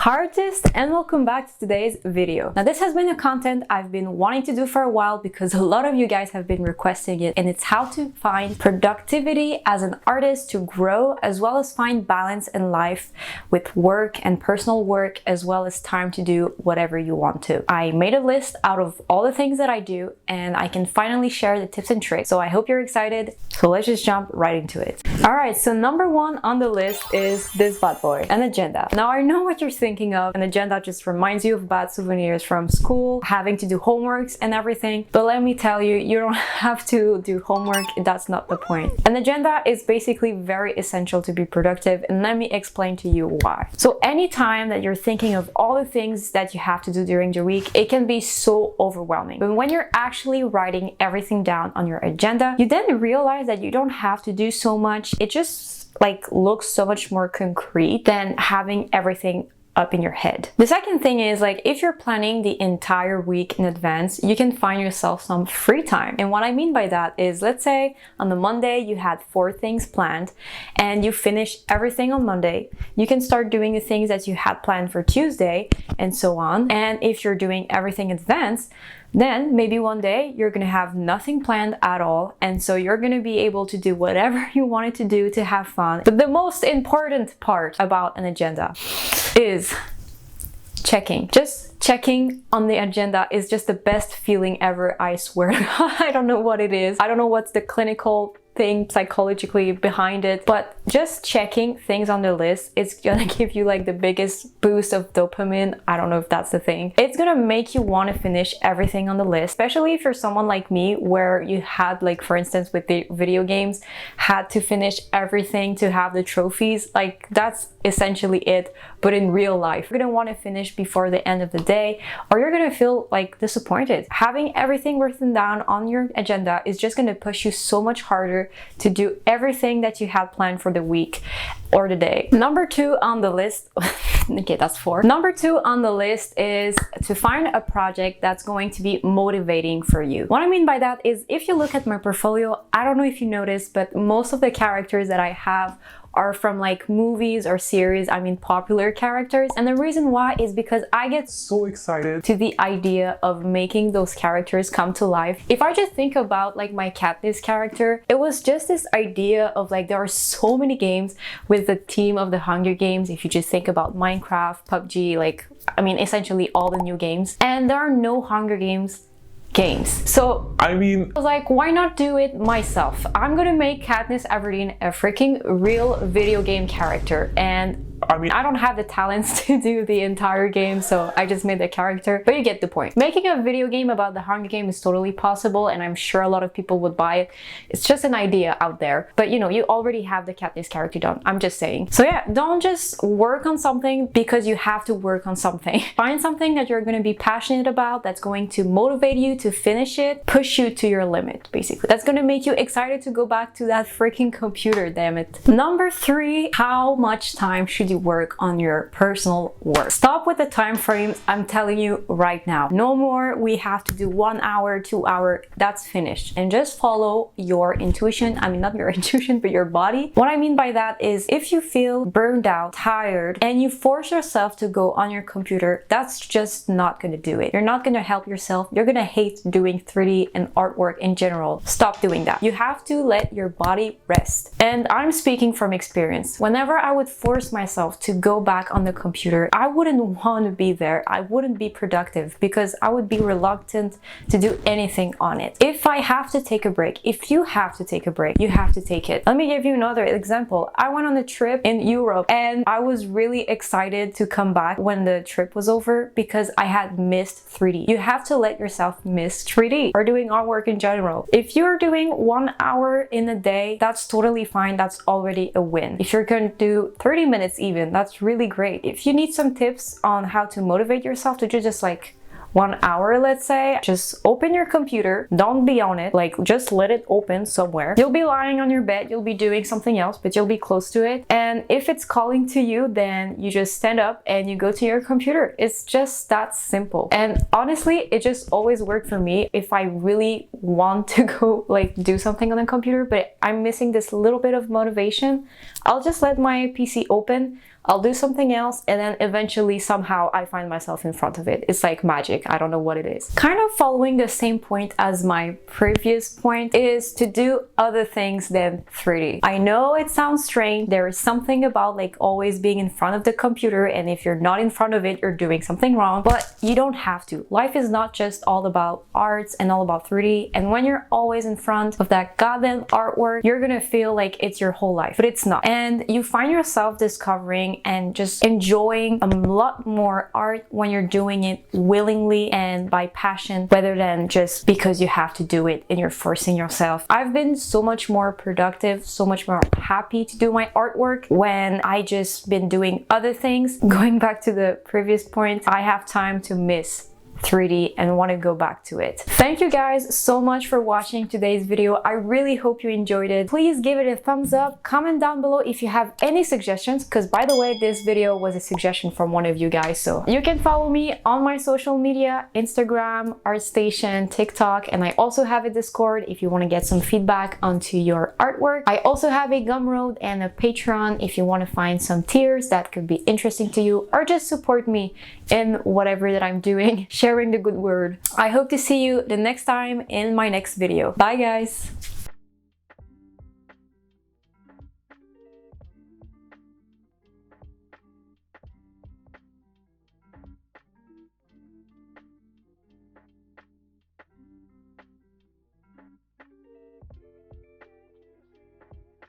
Artist, and welcome back to today's video. Now, this has been a content I've been wanting to do for a while because a lot of you guys have been requesting it, and it's how to find productivity as an artist to grow, as well as find balance in life with work and personal work, as well as time to do whatever you want to. I made a list out of all the things that I do, and I can finally share the tips and tricks. So I hope you're excited. So let's just jump right into it. All right, so number one on the list is this bad boy, an agenda. Now, I know what you're thinking of. An agenda just reminds you of bad souvenirs from school, having to do homeworks and everything. But let me tell you, you don't have to do homework. That's not the point. An agenda is basically very essential to be productive, and let me explain to you why. So anytime that you're thinking of all the things that you have to do during the week, it can be so overwhelming. But when you're actually writing everything down on your agenda, you then realize that you don't have to do so much. It just looks so much more concrete than having everything up in your head. The second thing is, if you're planning the entire week in advance, you can find yourself some free time. And what I mean by that is, let's say on the Monday you had 4 things planned and you finish everything on Monday. You can start doing the things that you had planned for Tuesday and so on. And if you're doing everything in advance, then maybe one day you're gonna have nothing planned at all, and so you're gonna be able to do whatever you wanted to do to have fun. But the most important part about an agenda is checking. Just checking on the agenda is just the best feeling ever, I swear. I don't know what it is. I don't know what's the clinical thing psychologically behind it, but just checking things on the list, it's gonna give you the biggest boost of dopamine. I don't know if that's the thing. It's gonna make you want to finish everything on the list, especially if you're someone like me where you had, for instance with the video games, had to finish everything to have the trophies. That's essentially it, but in real life. You're gonna want to finish before the end of the day, or you're gonna feel disappointed. Having everything written down on your agenda is just gonna push you so much harder to do everything that you had planned for the week or the day. Number 2 on the list, okay, that's 4. Number 2 on the list is to find a project that's going to be motivating for you. What I mean by that is, if you look at my portfolio, I don't know if you noticed, but most of the characters that I have are from movies or series, popular characters. And the reason why is because I get so excited to the idea of making those characters come to life. If I just think about my Katniss character, it was just this idea of there are so many games with the theme of the Hunger Games. If you just think about Minecraft, PUBG, essentially all the new games, and there are no Hunger Games. So I was why not do it myself? I'm gonna make Katniss Everdeen a freaking real video game character, and I don't have the talents to do the entire game, so I just made the character, but you get the point. Making a video game about the Hunger Game is totally possible, and I'm sure a lot of people would buy it. It's just an idea out there, but you already have the Katniss character done. I'm just saying. So yeah, don't just work on something because you have to work on something. Find something that you're going to be passionate about, that's going to motivate you to finish it, push you to your limit, basically. That's going to make you excited to go back to that freaking computer, damn it. Number 3, how much time should you work on your personal work? Stop with the time frames. I'm telling you right now, no more we have to do 1 hour, 2 hour. That's finished, and just follow your intuition. Not your intuition, but your body. What I mean by that is, if you feel burned out, tired, and you force yourself to go on your computer, that's just not going to do it. You're not going to help yourself. You're going to hate doing 3D and artwork in general. Stop doing that. You have to let your body rest. And I'm speaking from experience. Whenever I would force myself to go back on the computer, I wouldn't want to be there. I wouldn't be productive because I would be reluctant to do anything on it. If I have to take a break, if you have to take a break, you have to take it. Let me give you another example. I went on a trip in Europe, and I was really excited to come back when the trip was over because I had missed 3D. You have to let yourself miss 3D or doing artwork in general. If you're doing 1 hour in a day, that's totally fine. That's already a win. If you're going to do 30 minutes even, that's really great. If you need some tips on how to motivate yourself to do just 1 hour, let's say, just open your computer, don't be on it, just let it open somewhere. You'll be lying on your bed, you'll be doing something else, but you'll be close to it. And if it's calling to you, then you just stand up and you go to your computer. It's just that simple. And honestly, it just always worked for me. If I really want to go do something on the computer, but I'm missing this little bit of motivation, I'll just let my PC open, I'll do something else, and then eventually somehow I find myself in front of it. It's like magic. I don't know what it is. Kind of following the same point as my previous point is to do other things than 3D. I know it sounds strange. There is something about like always being in front of the computer, and if you're not in front of it, you're doing something wrong, but you don't have to. Life is not just all about arts and all about 3D, and when you're always in front of that goddamn artwork, you're gonna feel like it's your whole life, but it's not. And you find yourself discovering and just enjoying a lot more art when you're doing it willingly and by passion, rather than just because you have to do it and you're forcing yourself. I've been so much more productive, so much more happy to do my artwork when I just been doing other things. Going back to the previous point, I have time to miss 3D and want to go back to it. Thank you guys so much for watching today's video. I really hope you enjoyed it. Please give it a thumbs up, comment down below if you have any suggestions, because by the way, this video was a suggestion from one of you guys. So you can follow me on my social media, Instagram, ArtStation, TikTok, and I also have a Discord if you want to get some feedback onto your artwork. I also have a Gumroad and a Patreon if you want to find some tiers that could be interesting to you, or just support me in whatever that I'm doing, sharing the good word. I hope to see you the next time in my next video. Bye guys!